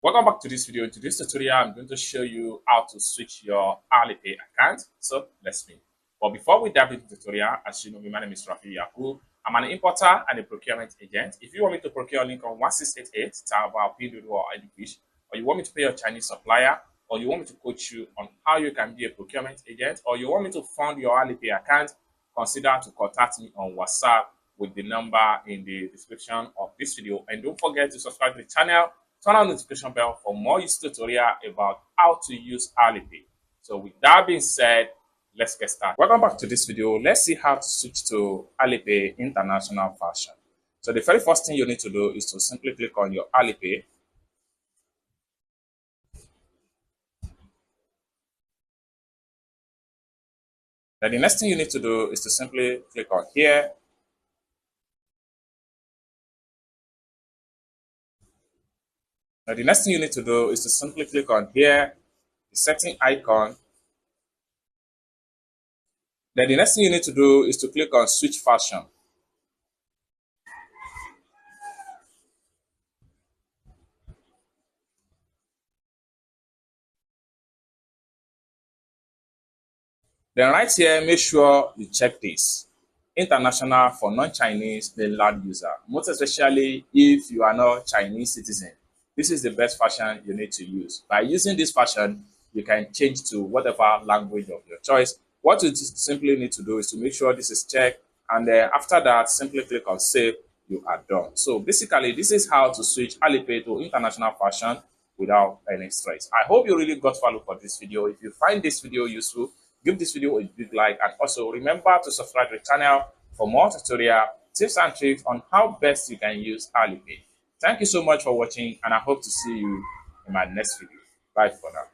Welcome back to this video. In today's tutorial, I'm going to show you how to switch your Alipay account. So let's begin. But before we dive into the tutorial, as you know, my name is Rafi Yaku. I'm an importer and a procurement agent. If you want me to procure link on 1688, Tava, Pinduoduo, or Edufish, or you want me to pay your Chinese supplier, or you want me to coach you on how you can be a procurement agent, or you want me to fund your Alipay account, consider to contact me on WhatsApp with the number in the description of this video. And don't forget to subscribe to the channel. Turn on the notification bell for more useful tutorial about how to use Alipay. So with that being said, let's get started. Welcome back to this video. Let's see how to switch to Alipay international version. So the very first thing you need to do is to simply click on your Alipay. Then the next thing you need to do is to simply click on here. Now the next thing you need to do is to simply click on here, the setting icon. Then the next thing you need to do is to click on switch version. Then right here, make sure you check this. International for non-Chinese mainland user, most especially if you are not Chinese citizen. This is the best version you need to use. By using this version, you can change to whatever language of your choice. What you simply need to do is to make sure this is checked, and then after that, simply click on save. You are done. So basically, this is how to switch Alipay to international version without any stress. I hope you really got value for this video. If you find this video useful, give this video a big like, and also remember to subscribe to the channel for more tutorial tips and tricks on how best you can use Alipay. Thank you so much for watching, and I hope to see you in my next video. Bye for now.